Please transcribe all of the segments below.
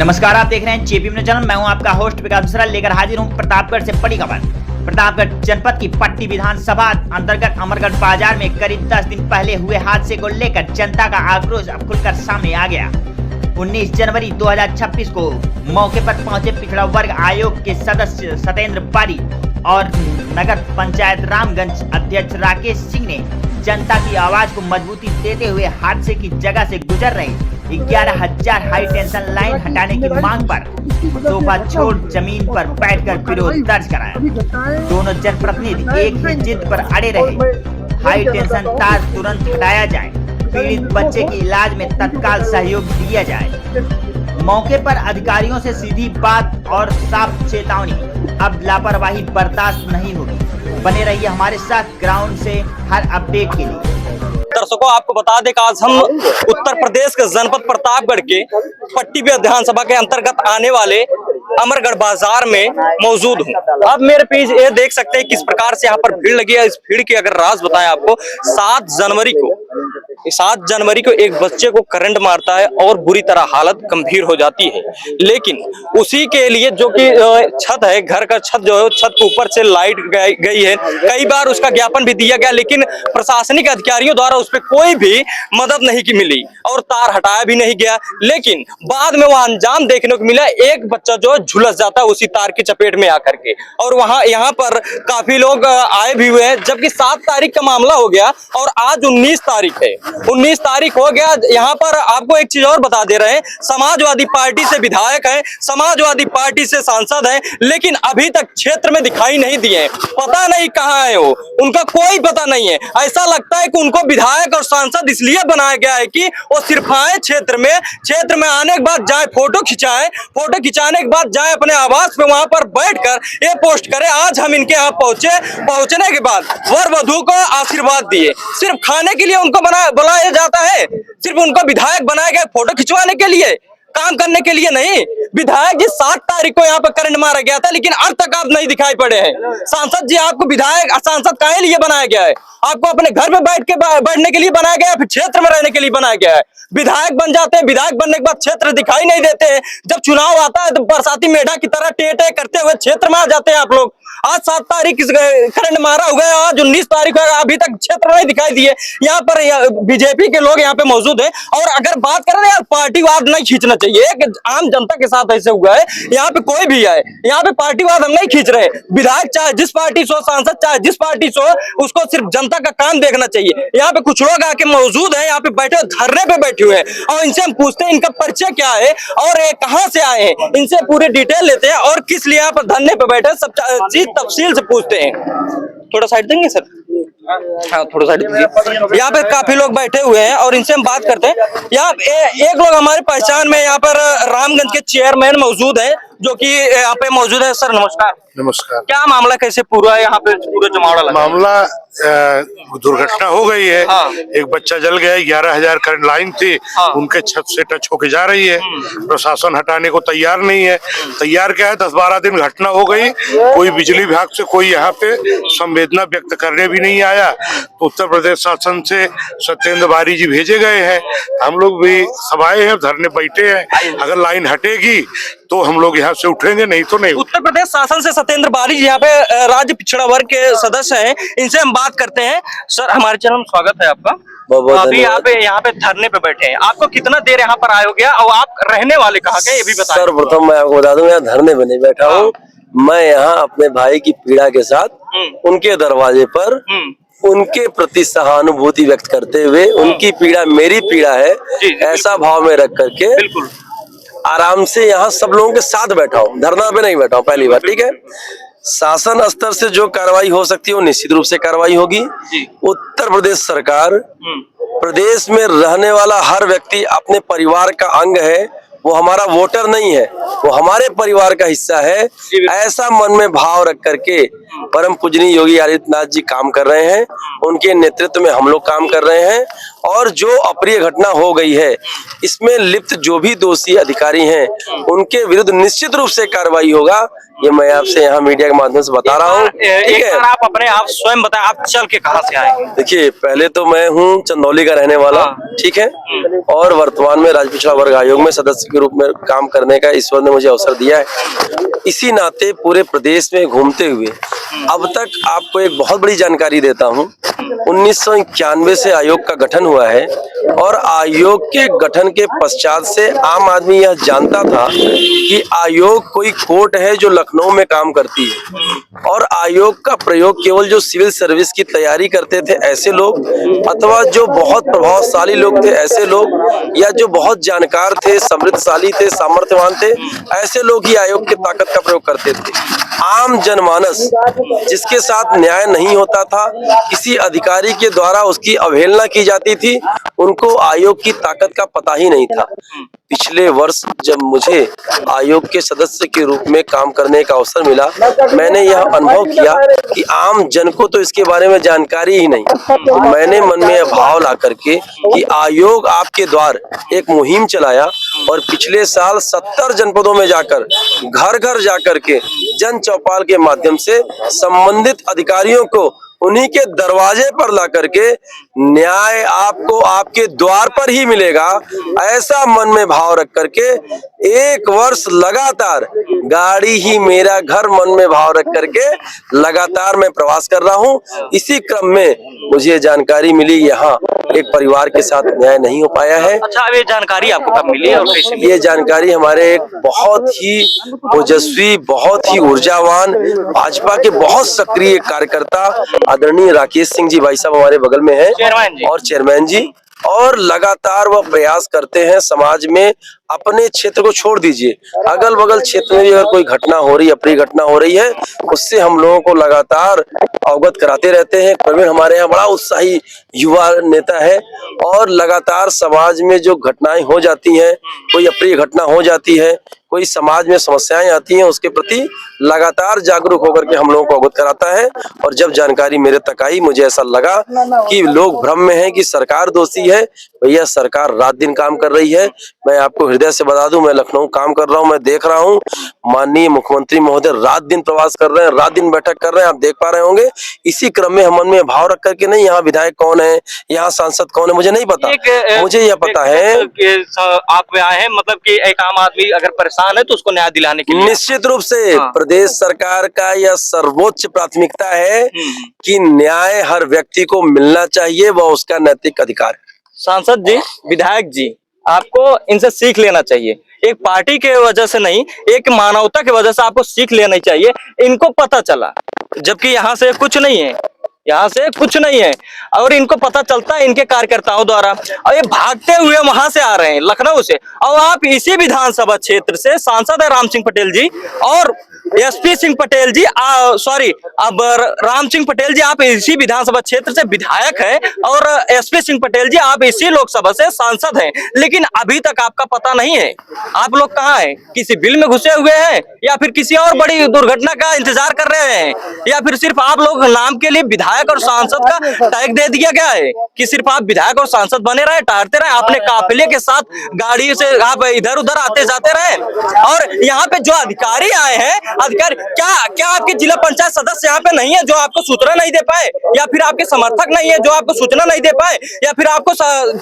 नमस्कार, आप देख रहे हैं जेपी न्यूज़ चैनल। मैं हूं आपका होस्ट विकास मिश्रा, लेकर हाजिर हूं प्रतापगढ़ से बड़ी खबर। प्रतापगढ़ जनपद की पट्टी विधानसभा अंतर्गत अमरगढ़ बाजार में करीब 10 दिन पहले हुए हादसे को लेकर जनता का आक्रोश अब खुलकर सामने आ गया। 19 जनवरी 2026 को मौके पर पहुंचे पिछड़ा वर्ग आयोग के सदस्य सत्येंद्र बारी और नगर पंचायत रामगंज अध्यक्ष राकेश सिंह ने जनता की आवाज को मजबूती देते हुए हादसे की जगह से गुजर रहे 11,000 हाई टेंशन लाइन हटाने की मांग पर सोफा छोड़ जमीन पर बैठकर विरोध दर्ज कराया। दोनों जनप्रतिनिधि एक ही जिद पर अड़े रहे, हाई टेंशन तार तुरंत हटाया जाए, पीड़ित बच्चे के इलाज में तत्काल सहयोग दिया जाए। मौके पर अधिकारियों से सीधी बात और साफ चेतावनी, अब लापरवाही बर्दाश्त नहीं होगी। बने रहिए हमारे साथ ग्राउंड से हर अपडेट के लिए। दर्शकों, आपको बता दें कि आज हम उत्तर प्रदेश के जनपद प्रतापगढ़ के पट्टी विधानसभा के अंतर्गत आने वाले अमरगढ़ बाजार में मौजूद हूँ। अब मेरे पीछे ये देख सकते हैं किस प्रकार से यहाँ पर भीड़ लगी है। इस भीड़ की अगर राज बताएं आपको, 7 जनवरी को एक बच्चे को करंट मारता है और बुरी तरह हालत गंभीर हो जाती है। लेकिन उसी के लिए जो कि छत है, घर का छत जो है, छत के ऊपर से लाइट गई है। कई बार उसका ज्ञापन भी दिया गया, लेकिन प्रशासनिक अधिकारियों द्वारा उस पर कोई भी मदद नहीं की मिली और तार हटाया भी नहीं गया। लेकिन बाद में वह अंजाम देखने को मिला, एक बच्चा जो झुलस जाता है उसी तार की चपेट में आकर के। और यहाँ पर काफी लोग आए भी हुए हैं, जबकि 7 तारीख का मामला हो गया और आज 19 तारीख है। 19 तारीख हो गया। यहाँ पर आपको एक चीज और बता दे रहे हैं, समाजवादी पार्टी से विधायक हैं, समाजवादी पार्टी से सांसद हैं, लेकिन अभी तक क्षेत्र में दिखाई नहीं दिए। पता नहीं कहाँ है वो, उनका कोई पता नहीं है। ऐसा लगता है कि उनको विधायक और सांसद इसलिए बनाया गया है कि वो सिर्फ आए क्षेत्र में आने के बाद जाए फोटो खिंचाए, फोटो खिंचाने के बाद जाए अपने आवास पे, वहां पर बैठकर ये पोस्ट करे आज हम इनके यहाँ पहुंचने के बाद वर वधु को आशीर्वाद दिए। सिर्फ खाने के लिए उनको बुलाया जाता है, सिर्फ उनको विधायक बनाया गया फोटो खिंचवाने के लिए, काम करने के लिए नहीं। विधायक जी 7 तारीख को यहाँ पर करंट मारा गया था, लेकिन आज तक आप नहीं दिखाई पड़े हैं। सांसद जी, आपको विधायक सांसद काहे लिए बनाया गया है? आपको अपने घर में बैठने के लिए बनाया गया है, फिर क्षेत्र में रहने के लिए बनाया गया है? विधायक बन जाते हैं, विधायक बनने के बाद क्षेत्र दिखाई नहीं देते हैं। जब चुनाव आता है तो बरसाती मेढा की तरह टे करते हुए क्षेत्र में आ जाते हैं आप लोग। आज 7 तारीख करंट मारा हुआ है, आज 19 तारीख है, अभी तक क्षेत्र नहीं दिखाई दिए। यहाँ पर बीजेपी के लोग यहाँ पे मौजूद हैं। और अगर बात करें यार, पार्टीवाद नहीं खींचना चाहिए। एक आम जनता के साथ ऐसे हुआ है, यहाँ पे कोई भी आए, यहाँ पे पार्टीवाद हम नहीं खींच रहे। विधायक चाहे जिस पार्टी से हो, सांसद चाहे जिस पार्टी से हो, उसको सिर्फ जनता का काम देखना चाहिए। यहाँ पे कुछ लोग आके मौजूद है, यहाँ पे बैठे धरने पे बैठे हुए हैं, और इनसे हम पूछते हैं इनका परिचय क्या है और ये कहाँ से आए हैं। इनसे पूरी डिटेल लेते हैं और किस लिए यहाँ पर धरने पे बैठे, सब चीज तफसील से पूछते हैं। थोड़ा साइड देंगे सर? हाँ, थोड़ा साइड दीजिए। यहाँ पे काफी लोग बैठे हुए हैं और इनसे हम बात करते हैं। यहाँ एक लोग हमारी पहचान में यहाँ पर रामगंज के चेयरमैन मौजूद हैं, जो कि यहाँ पे मौजूद है। सर नमस्कार। नमस्कार। क्या मामला, कैसे पूरा है यहाँ पे पूरा जमावड़ा लगा? मामला दुर्घटना हो गई है। हाँ। एक बच्चा जल गया, 11,000 करंट लाइन थी। हाँ। उनके छत से टच होके जा रही है। प्रशासन हटाने को तैयार नहीं है। तैयार क्या है, 10-12 दिन घटना हो गई, कोई बिजली विभाग से कोई यहाँ पे संवेदना व्यक्त करने भी नहीं आया। तो उत्तर प्रदेश शासन से सत्येंद्र बारी जी भेजे गए हैं, हम लोग भी सब आए हैं, धरने बैठे हैं। अगर लाइन हटेगी तो हम लोग यहाँ से उठेंगे, नहीं तो नहीं। उत्तर प्रदेश शासन से सत्येंद्र बारी जी यहाँ पे राज्य पिछड़ा वर्ग के सदस्य हैं, इनसे हम बात करते हैं। सर, हमारे चैनल में स्वागत है आपका। अभी यहाँ पे धरने पे बैठे हैं, आपको कितना देर यहाँ पर आए हो गया और आप रहने वाले कहाँ के, ये भी बताएं। सर्वप्रथम मैं आपको बता दूं, यहाँ धरने पे नहीं बैठा हूँ। मैं यहाँ अपने भाई की पीड़ा के साथ उनके दरवाजे पर उनके प्रति सहानुभूति व्यक्त करते हुए, उनकी पीड़ा मेरी पीड़ा है ऐसा भाव में रख करके बिल्कुल आराम से यहाँ सब लोगों के साथ बैठा हूँ, धरना पे नहीं बैठा हूँ पहली बार। ठीक है, शासन स्तर से जो कार्रवाई हो सकती है वो निश्चित रूप से कार्रवाई होगी। उत्तर प्रदेश सरकार, प्रदेश में रहने वाला हर व्यक्ति अपने परिवार का अंग है, वो हमारा वोटर नहीं है, वो हमारे परिवार का हिस्सा है। ऐसा मन में भाव रख करके परम पूजनीय योगी आदित्यनाथ जी काम कर रहे हैं, उनके नेतृत्व में हम लोग काम कर रहे हैं। और जो अप्रिय घटना हो गई है इसमें लिप्त जो भी दोषी अधिकारी हैं उनके विरुद्ध निश्चित रूप से कार्रवाई होगा। ये मैं आपसे यहाँ मीडिया के माध्यम से बता रहा हूँ। ठीक है, आप अपने आप स्वयं बताएं, आप चल के कहाँ से आए? देखिए, पहले तो मैं हूँ चंदौली का रहने वाला, ठीक है, और वर्तमान में राज्य पिछड़ा वर्ग आयोग में सदस्य के रूप में काम करने का ईश्वर ने मुझे अवसर दिया है। इसी नाते पूरे प्रदेश में घूमते हुए अब तक आपको एक बहुत बड़ी जानकारी देता हूं। 1991 से आयोग का गठन हुआ है और आयोग के गठन के पश्चात से आम आदमी यह जानता था कि आयोग कोई कोर्ट है जो लखनऊ में काम करती है और आयोग का प्रयोग केवल जो सिविल सर्विस की तैयारी करते थे ऐसे लोग, अथवा जो बहुत प्रभावशाली लोग थे ऐसे लोग, या जो बहुत जानकार थे, समृद्धशाली थे, सामर्थ्यवान थे, ऐसे लोग ही आयोग की ताकत का प्रयोग करते थे। आम जनमानस जिसके साथ न्याय नहीं होता था, किसी अधिकारी के द्वारा उसकी अवहेलना की जाती थी, उनको आयोग की ताकत का पता ही नहीं था। पिछले वर्ष जब मुझे आयोग के सदस्य के रूप में काम करने का अवसर मिला, मैंने यह अनुभव किया कि आम जन को तो इसके बारे में जानकारी ही नहीं। तो मैंने मन में यह भाव ला करके कि आयोग आपके द्वार एक मुहिम चलाया और पिछले साल 70 जनपदों में जाकर घर घर जाकर के जन चौपाल के माध्यम से संबंधित अधिकारियों को उन्हीं के दरवाजे पर ला करके न्याय आपको आपके द्वार पर ही मिलेगा, ऐसा मन में भाव रख करके 1 वर्ष लगातार गाड़ी ही मेरा घर मन में भाव रख करके लगातार मैं प्रवास कर रहा हूं। इसी क्रम में मुझे जानकारी मिली यहाँ एक परिवार के साथ न्याय नहीं हो पाया है। अच्छा, अब ये जानकारी आपको कब मिली और कैसे मिली? ये जानकारी हमारे एक बहुत ही ओजस्वी, बहुत ही ऊर्जावान, भाजपा के बहुत सक्रिय कार्यकर्ता आदरणीय राकेश सिंह जी भाई साहब हमारे बगल में हैं और चेयरमैन जी, और लगातार वह प्रयास करते हैं समाज में। अपने क्षेत्र को छोड़ दीजिए, अगल बगल क्षेत्र में भी अगर कोई घटना हो रही है, अप्रिय घटना हो रही है, उससे हम लोगों को लगातार अवगत कराते रहते हैं। प्रवीण हमारे यहाँ बड़ा उत्साही युवा नेता है और लगातार समाज में जो घटनाएं हो जाती हैं, कोई अप्रिय घटना हो जाती है, कोई समाज में समस्याएं आती हैं, उसके प्रति लगातार जागरूक होकर के हम लोगों को अवगत कराता है। और जब जानकारी मेरे तक आई, मुझे ऐसा लगा कि लोग भ्रम में हैं कि सरकार दोषी है। भैया, सरकार रात दिन काम कर रही है। मैं आपको हृदय से बता दूं, मैं लखनऊ काम कर रहा हूं, मैं देख रहा हूं माननीय मुख्यमंत्री महोदय रात दिन प्रवास कर रहे हैं, रात दिन बैठक कर रहे हैं, आप देख पा रहे होंगे। इसी क्रम में हम मन में भाव रख करके नहीं, यहाँ विधायक कौन है, यहाँ सांसद कौन है, मुझे नहीं पता। मुझे यह पता है आप में आए हैं, मतलब कि एक आम आदमी अगर परेशान है तो उसको न्याय दिलाने के लिए। निश्चित रूप से प्रदेश सरकार का यह सर्वोच्च प्राथमिकता है कि न्याय हर व्यक्ति को मिलना चाहिए, वह उसका नैतिक अधिकार है। सांसद जी, विधायक जी, आपको इनसे सीख लेना चाहिए। एक पार्टी के वजह से नहीं, एक मानवता की वजह से आपको सीख लेनी चाहिए। इनको पता चला, जबकि यहाँ से कुछ नहीं है, यहाँ से कुछ नहीं है, और इनको पता चलता है इनके कार्यकर्ताओं द्वारा, और ये भागते हुए वहां से आ रहे हैं लखनऊ से। और आप इसी विधानसभा क्षेत्र से सांसद है राम सिंह पटेल जी और एसपी सिंह पटेल जी, अब राम सिंह पटेल जी आप इसी विधानसभा क्षेत्र से विधायक है और एसपी सिंह पटेल जी आप इसी लोकसभा से सांसद हैं, लेकिन अभी तक आपका पता नहीं है आप लोग कहाँ हैं। किसी बिल में घुसे हुए हैं या फिर किसी और बड़ी दुर्घटना का इंतजार कर रहे हैं, या फिर सिर्फ आप लोग नाम के लिए विधायक और सांसद का टैग दे दिया गया है कि सिर्फ आप विधायक और सांसद बने रहे, टहलते रहे, अपने काफिले के साथ गाड़ी से आप इधर उधर आते जाते रहे। और यहाँ पे जो अधिकारी आए हैं, अधिकारी क्या आपके जिला पंचायत सदस्य यहाँ पे नहीं है जो आपको सूचना नहीं दे पाए, या फिर आपके समर्थक नहीं है जो आपको सूचना नहीं दे पाए, या फिर आपको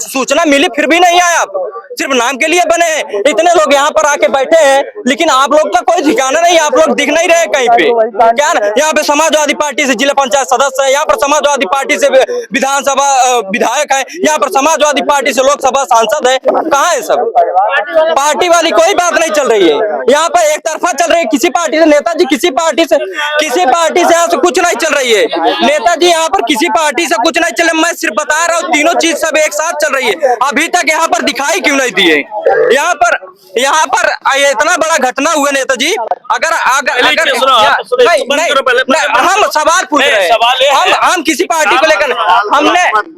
सूचना मिली फिर भी नहीं आए, आप सिर्फ नाम के लिए बने हैं। इतने लोग यहाँ पर आके बैठे हैं, लेकिन आप लोग का कोई ठिकाना नहीं, आप लोग दिख नहीं रहे कहीं पे। क्या यहाँ पे समाजवादी पार्टी से जिला पंचायत सदस्य है, यहाँ पर समाजवादी पार्टी से विधानसभा विधायक है, यहाँ पर समाजवादी पार्टी से लोकसभा सांसद है, कहाँ है सब? पार्टी वाली कोई बात नहीं चल रही है यहाँ पर, एक तरफा चल रही है। किसी पार्टी से नेताजी, किसी पार्टी से यहाँ से कुछ नहीं चल रही है। नेताजी यहाँ पर किसी पार्टी से कुछ नहीं चल, मैं सिर्फ बता रहा हूँ, तीनों चीज सब एक साथ चल रही है। अभी तक यहाँ पर दिखाई क्यों नहीं दिए? यहाँ पर इतना बड़ा घटना हुआ नेताजी, अगर हम सवाल पूछ रहे हैं, हम हम किसी पार्टी को लेकर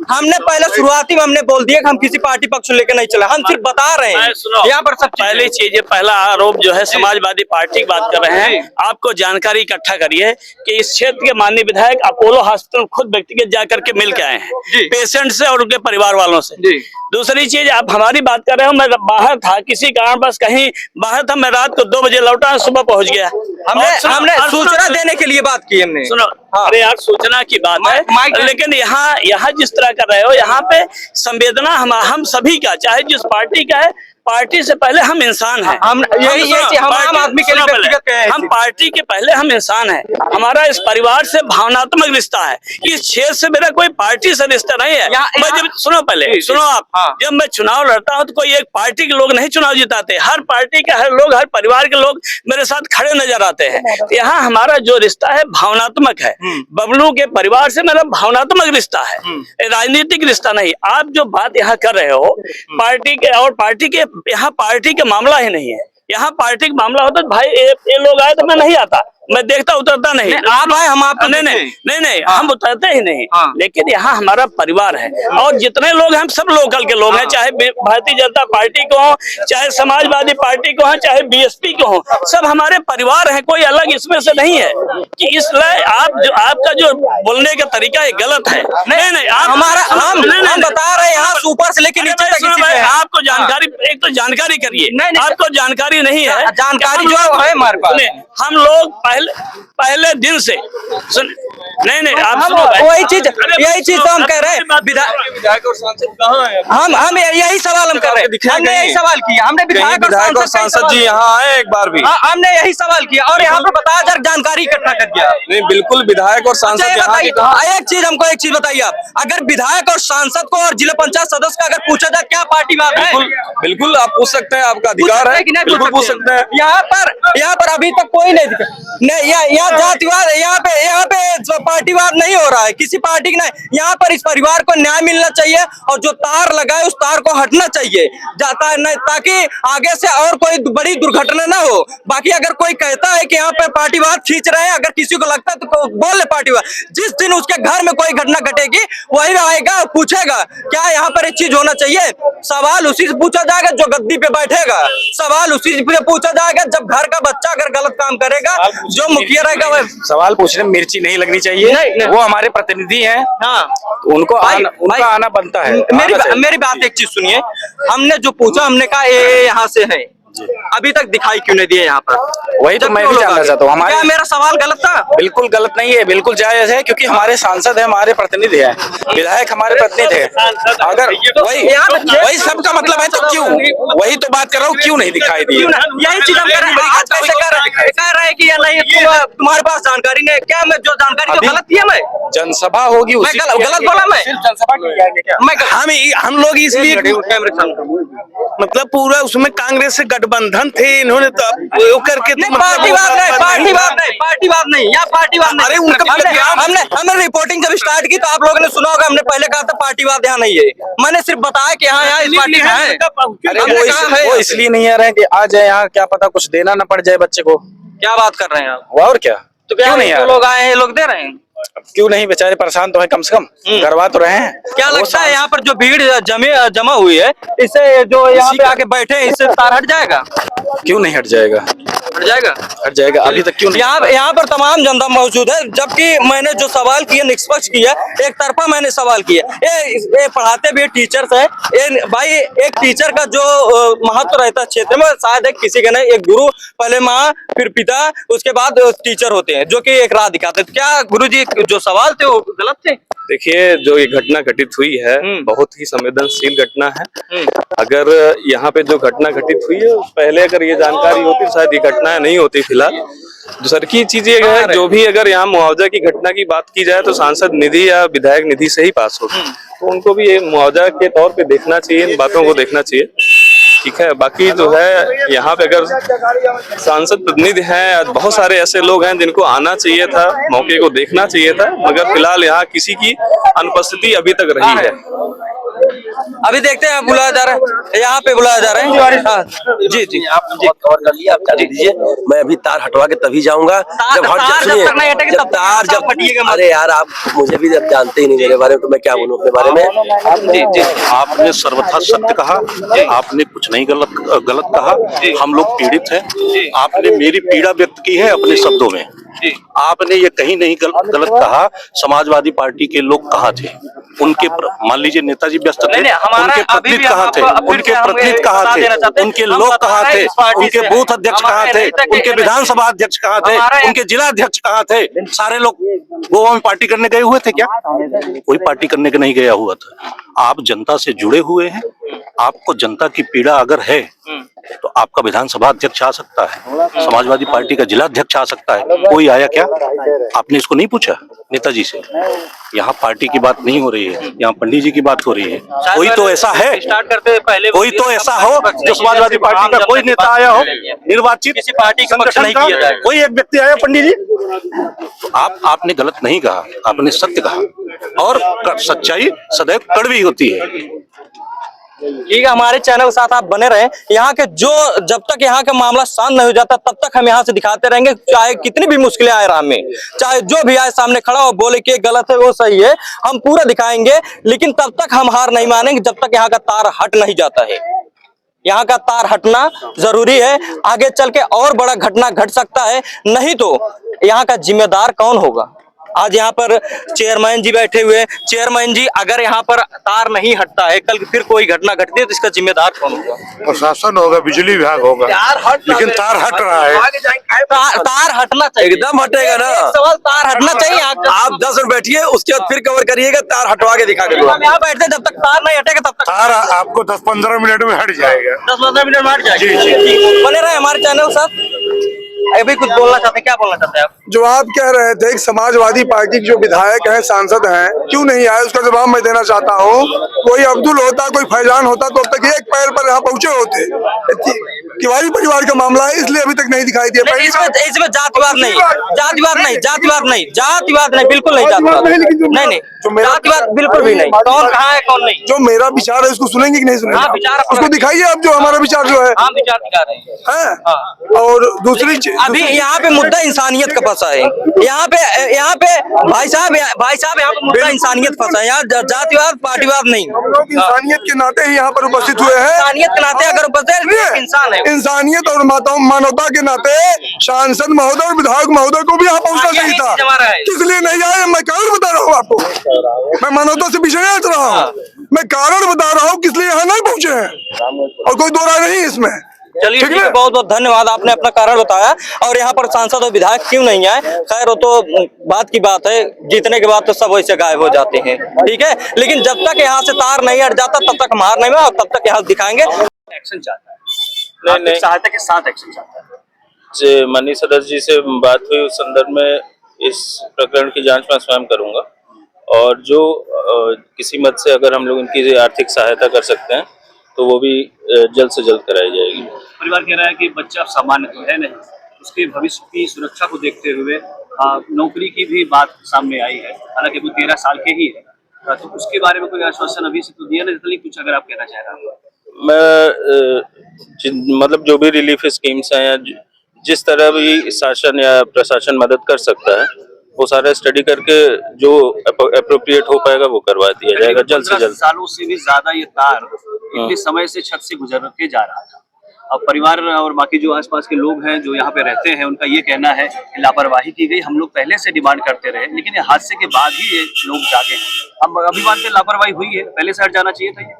हमने पहले शुरुआती में हमने बोल दिया कि हम किसी पार्टी पक्ष को लेकर नहीं चले, हम सिर्फ बता रहे हैं। यहाँ पर सब पहली चीज, ये पहला आरोप जो है समाजवादी पार्टी की बात कर रहे हैं। आपको जानकारी इकट्ठा करिए कि इस क्षेत्र के माननीय विधायक अपोलो हॉस्पिटल खुद व्यक्तिगत जाकर के मिल के आए हैं पेशेंट से और उनके परिवार वालों से। दूसरी चीज, आप हमारी बात कर रहे हो, मैं बाहर था, किसी कारण बस कहीं बाहर था, मैं रात को 2 बजे लौटा, सुबह पहुंच गया। हमने सूचना देने के लिए बात की हमने। सुनो, अरे यार सूचना की बात है, लेकिन यहाँ जिस तरह कर रहे हो, यहाँ पे संवेदना हम सभी का, चाहे जिस पार्टी का है, पार्टी से पहले हम इंसान हैं। हम आम आदमी के लिए व्यक्तिगत कहे हैं, हम पार्टी के पहले हम इंसान हैं। हमारा इस परिवार से भावनात्मक रिश्ता है, इस क्षेत्र से मेरा कोई पार्टी से रिश्ता नहीं है। मैं जब सुनो पहले सुनो आप, जब मैं चुनाव लड़ता हूँ तो कोई एक पार्टी के लोग नहीं चुनाव जिताते, हर पार्टी के हर लोग, हर परिवार के लोग मेरे साथ खड़े नजर आते हैं। यहाँ हमारा जो रिश्ता है भावनात्मक है। बबलू के परिवार से मेरा भावनात्मक रिश्ता है, राजनीतिक रिश्ता नहीं। आप जो बात यहाँ कर रहे हो पार्टी के, और पार्टी के, यहाँ पार्टी का मामला ही नहीं है। यहाँ पार्टी का मामला होता तो भाई ये लोग आए तो मैं नहीं आता, मैं देखता उतरता नहीं। आप आए, हम आपको नहीं, हम उतरते ही नहीं। लेकिन यहाँ हमारा परिवार है, और जितने लोग हैं हम सब लोकल के लोग हैं, चाहे भारतीय जनता पार्टी को हो, चाहे समाजवादी पार्टी को हो, चाहे बीएसपी को हो, सब हमारे परिवार हैं, कोई अलग इसमें से नहीं है। कि इसलिए आपका जो बोलने का तरीका है गलत है। नहीं, हम बता रहे हैं, यहाँ ऊपर से लेकर नीचे तक आपको जानकारी, एक तो जानकारी करिए, आपको जानकारी नहीं है। जानकारी जो है हमारे पास, हम लोग पहले दिन से नहीं आप सुनो, वही चीज, यही चीज तो हम कह रहे हैं। विधायक और सांसद कहाँ हैं? हम यही सवाल हम कर रहे हैं, हमने यही सवाल किया, हमने विधायक और सांसद जी यहाँ आए एक बार भी, हमने यही सवाल किया, और यहाँ पे बताया जा जानकारी इकट्ठा कर दिया। नहीं, बिल्कुल विधायक और सांसद एक चीज, हमको एक चीज बताइए आप, अगर विधायक और सांसद को और जिला पंचायत सदस्य का अगर पूछा जाए क्या पार्टी में है, बिल्कुल आप पूछ सकते हैं, आपका अधिकार है, बिल्कुल पूछ सकते हैं। यहाँ पर अभी तक कोई नहीं दिखा, यहाँ जातिवाद, यहाँ पे पार्टीवाद नहीं हो रहा है, किसी पार्टी का नहीं। यहाँ पर इस परिवार को न्याय मिलना चाहिए, और जो तार लगा है उस तार को हटना चाहिए, ताकि आगे से और कोई बड़ी दुर्घटना ना हो। बाकी अगर कोई कहता है कि यहाँ पे पार्टीवाद खींच रहे हैं, अगर किसी को लगता है तो बोल ले पार्टीवाद। जिस दिन उसके घर में कोई घटना घटेगी वही आएगा, पूछेगा क्या यहाँ पर एक चीज होना चाहिए, सवाल उसी से पूछा जाएगा जो गद्दी पे बैठेगा, सवाल उसी से पूछा जाएगा जब घर का बच्चा अगर गलत काम करेगा, जो मुखिया रहेगा वह सवाल पूछने में मिर्ची नहीं लगनी चाहिए। नहीं। वो हमारे प्रतिनिधि हैं, तो उनको उनका आना बनता है। मेरी बात एक चीज सुनिए, हमने जो पूछा, हमने कहा ये यहाँ से है, अभी तक दिखाई क्यों नहीं दिए यहाँ पर? वही तो मैं भी जानना चाहता हूँ। क्या मेरा सवाल गलत था? बिल्कुल गलत नहीं है, बिल्कुल जायज है, क्योंकि हमारे सांसद है, हमारे प्रतिनिधि है, विधायक हमारे प्रतिनिधि है। अगर वही सबका मतलब है तो क्यों, वही तो बात कर रहा हूँ, क्यों नहीं दिखाई दी? यही चीज हम कह रहे हैं कि या नहीं तुम्हारे पास जानकारी नहीं? क्या मैं जो जानकारी जो गलत दिया, मैं जनसभा होगी, गलत बोला मैं? हम लोग इसलिए मतलब पूरा उसमें कांग्रेस से गठबंधन थे, इन्होंने तो वो करके पार्टीवाद नहीं, या पार्टीवाद नहीं। अरे उनका हमने रिपोर्टिंग जब स्टार्ट की तो आप लोगों ने सुना होगा, हमने पहले कहा था पार्टीवाद यहाँ नहीं है, मैंने सिर्फ बताया कि यहाँ इस पार्टी में है। वो इसलिए नहीं आ रहे हैं कि आ जाए यहाँ, क्या पता कुछ देना न पड़ जाए बच्चे को। क्या बात कर रहे हैं आप? और क्या, तो क्या नहीं लोग आए हैं, लोग दे रहे हैं, क्यों नहीं? बेचारे परेशान तो है, कम से कम करवा तो रहे हैं। क्या लगता है यहाँ पर जो भीड़ जमा हुई है, इससे जो यहाँ पे आके बैठे हैं, इससे तार हट जाएगा? क्यों नहीं हट जाएगा? हट जाएगा। अभी तक क्यों नहीं? यहाँ पर तमाम जनता मौजूद है, जबकि मैंने जो सवाल किया निष्पक्ष किया, एक तरफा मैंने सवाल किया। ये पढ़ाते भी टीचर्स है, भाई एक टीचर का जो महत्व रहता है क्षेत्र में, शायद एक किसी का नहीं, एक गुरु, पहले माँ फिर पिता, उसके बाद टीचर होते हैं, जो कि एक राह दिखाते हैं। क्या गुरुजी जो सवाल थे वो गलत थे? देखिए, जो ये घटना घटित हुई है बहुत ही संवेदनशील घटना है। अगर यहाँ पे जो घटना घटित हुई है पहले अगर ये जानकारी होती तो शायद ये घटना नहीं होती। फिलहाल दूसरी की चीज ये है, जो भी अगर यहाँ मुआवजा की घटना की बात की जाए तो सांसद निधि या विधायक निधि से ही पास होगी, तो उनको भी ये मुआवजा के तौर पे देखना चाहिए, इन बातों को देखना चाहिए। ठीक है, बाकी जो है यहाँ पे अगर सांसद प्रतिनिधि हैं, बहुत सारे ऐसे लोग हैं जिनको आना चाहिए था, मौके को देखना चाहिए था, मगर फिलहाल यहाँ किसी की अनुपस्थिति अभी तक रही है। अभी देखते हैं, बुलाया जा रहा है, यहाँ पे बुलाया जा रहा है। हाँ, जी जी आप कवर कर लिया, आप जाने दीजिए। मैं अभी तार हटवा के तभी जाऊंगा जब अरे यार, आप मुझे भी जब जानते ही नहीं मेरे बारे में, तो मैं क्या बोलूं अपने बारे में। आपने सर्वथा सत्य कहा, आपने कुछ नहीं गलत कहा। हम लोग पीड़ित हैं। आपने मेरी पीड़ा व्यक्त की है अपने शब्दों में। आपने ये कहीं नहीं गलत कहा। समाजवादी पार्टी के लोग कहाँ थे? उनके मान लीजिए नेताजी व्यस्त थे, उनके प्रतिनिधि कहाँ थे? उनके प्रतिनिधि कहाँ थे? उनके लोग कहाँ थे? उनके बूथ अध्यक्ष कहाँ थे? उनके विधानसभा अध्यक्ष कहाँ थे? उनके जिला अध्यक्ष कहाँ थे? सारे लोग गोवा में पार्टी करने गए हुए थे क्या? कोई पार्टी करने के नहीं गया हुआ था। आप जनता से जुड़े हुए हैं। आपको जनता की पीड़ा अगर है तो आपका विधानसभा अध्यक्ष आ सकता है, समाजवादी पार्टी का जिला अध्यक्ष आ सकता है। कोई आया क्या? आपने इसको नहीं पूछा नेताजी से? यहाँ पार्टी की बात नहीं हो रही है, यहाँ पंडित जी की बात हो रही है। कोई तो ऐसा है, कोई तो ऐसा हो जो समाजवादी पार्टी का कोई नेता आया हो निर्वाचित किसी पार्टी का संगठन नहीं का, किया जाए। कोई एक व्यक्ति आया पंडित जी? तो आपने गलत नहीं कहा, आपने सत्य कहा, और सच्चाई सदैव कड़वी होती है। ठीक है, हमारे चैनल के साथ आप बने रहें। यहाँ के जब तक यहाँ का मामला शांत नहीं हो जाता तब तक हम यहाँ से दिखाते रहेंगे, चाहे कितनी भी मुश्किलें आए राह में, चाहे जो भी आए सामने खड़ा हो बोले कि गलत है वो सही है, हम पूरा दिखाएंगे। लेकिन तब तक हम हार नहीं मानेंगे जब तक यहाँ का तार हट नहीं जाता है। यहाँ का तार हटना जरूरी है। आगे चल के और बड़ा घटना घट सकता है, नहीं तो यहाँ का जिम्मेदार कौन होगा? आज यहाँ पर चेयरमैन जी बैठे हुए। चेयरमैन जी, अगर यहाँ पर तार नहीं हटता है, कल फिर कोई घटना घटती है तो इसका जिम्मेदार कौन होगा? प्रशासन होगा, बिजली विभाग होगा। लेकिन तार हट रहा है। तार हटना चाहिए, एकदम हटेगा ना। सवाल तार हटना चाहिए। आप 10 मिनट बैठिए, उसके बाद फिर कवर करिएगा, तार हटवा के दिखा के। हम यहाँ बैठते जब तक तार नहीं हटेगा तब तक तार आपको 10-15 मिनट में हट जाएगा। 10-15 मिनट में हट जाएगा। जी। बने रहे हमारे चैनल के साथ। अभी कुछ बोलना चाहते हैं, क्या बोलना चाहते हैं आप? जो आप कह रहे थे समाजवादी पार्टी के जो विधायक हैं, सांसद हैं, क्यों नहीं आए, उसका जवाब मैं देना चाहता हूँ। कोई अब्दुल होता, कोई फैजान होता तो अब तक एक पैर पर यहाँ पहुंचे होते। तिवारी परिवार का मामला है, इसलिए अभी तक नहीं दिखाई दिया। इसमें जातिवाद नहीं, जातिवाद नहीं, जातिवाद नहीं, जातिवाद नहीं, बिल्कुल नहीं जातिवाद नहीं, जातिवाद बिल्कुल भी नहीं। कौन कहाँ है कौन नहीं, जो मेरा विचार है उसको सुनेंगे कि नहीं सुनेंगे? उसको दिखाइए आप, जो हमारा विचार जो है। हम विचार दिखा रहे हैं। और दूसरी चीज, अभी यहाँ पे मुद्दा इंसानियत का फंसा है। यहाँ पे भाई साहब यहाँ पे मुद्दा इंसानियत फंसा है। यहाँ जातिवाद पार्टीवाद नहीं, हम लोग इंसानियत के नाते ही यहाँ पर उपस्थित हुए हैं। इंसानियत के नाते अगर उपस्थित इंसान है, इंसानियत और मानवता के नाते सांसद महोदय और विधायक महोदय को भी यहाँ पहुँचना चाहिए था। इसलिए नहीं आए, मैं कारण बता रहा हूँ आपको। मैं मानवता से पीछे नहीं हट रहा हूँ, मैं कारण बता रहा हूँ किस लिए यहाँ नहीं पहुँचे हैं, और कोई दो राय नहीं इसमें। चलिए ठीक है, बहुत बहुत धन्यवाद, आपने अपना कारण बताया। और यहाँ पर सांसद और विधायक क्यों नहीं आए, खैर वो तो बात की बात है, जीतने के बाद तो सब वैसे गायब हो जाते हैं, ठीक है। लेकिन जब तक यहाँ से तार नहीं हट जाता तब तक हम हार नहीं, और तब तक यहाँ दिखाएंगे। एक्शन चाहता है, नहीं सहायता के साथ एक्शन चाहता है। माननीय सदस्य जी से बात हुई, उस संदर्भ में इस प्रकरण की जांच मैं स्वयं करूंगा, और जो किसी मद से अगर हम लोग इनकी आर्थिक सहायता कर सकते हैं तो वो भी जल्द से जल्द कराई जाएगी। परिवार कह रहा है कि बच्चा सामान्य तो है नहीं, उसके भविष्य की सुरक्षा को देखते हुए नौकरी की भी बात सामने आई है, हालांकि वो 13 साल के ही है, तो उसके बारे में कोई आश्वासन अभी से तो दिया नहीं, कुछ अगर आप कहना चाह रहे हैं? मैं मतलब जो भी रिलीफ स्कीम्स हैं या जिस तरह भी शासन या प्रशासन मदद कर सकता है वो सारा स्टडी करके जो अप्रोप्रिएट हो पाएगा वो करवा दिया जाएगा जल्द से जल्द। सालों से भी ज्यादा ये तार इतने समय से छत से गुजर के जा रहा था। अब परिवार और बाकी जो आसपास के लोग हैं जो यहाँ पे रहते हैं, उनका ये कहना है कि लापरवाही की गई। हम लोग पहले से डिमांड करते रहे, लेकिन ये हादसे के बाद ही ये लोग जागे हैं। हम अभी मानते लापरवाही हुई है, पहले से हट जाना चाहिए था ये।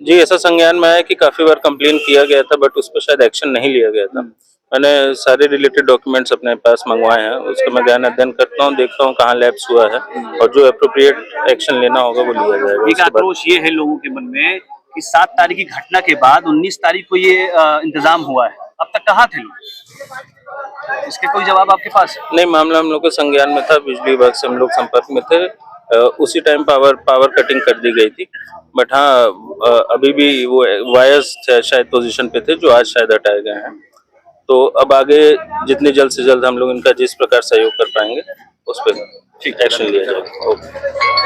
जी, ऐसा संज्ञान में है कि काफी बार कंप्लेन किया गया था, बट उस पर शायद एक्शन नहीं लिया गया था। मैंने सारे रिलेटेड डॉक्यूमेंट्स अपने पास मंगवाए हैं, उसका मैं गहन अध्ययन करता हूँ, देखता हूँ कहाँ लैप्स हुआ है, और जो अप्रोप्रिएट एक्शन लेना होगा वो लिया जाएगा। एक आक्रोश ये है लोगों के मन में कि 7 तारीख की घटना के बाद 19 तारीख को ये इंतजाम हुआ है, अब तक कहाँ थे लोग? इसके कोई जवाब आपके पास? नहीं, मामला हम लोग के संज्ञान में था, बिजली विभाग से हम लोग संपर्क में थे, उसी टाइम पावर कटिंग कर दी गई थी, बट हाँ अभी भी वो वायर्स शायद पोजीशन पे थे जो आज शायद हटाए गए हैं। तो अब आगे जितने जल्द से जल्द हम लोग इनका जिस प्रकार सहयोग कर पाएंगे उस पर एक्शन लिया जाएगा। ओके।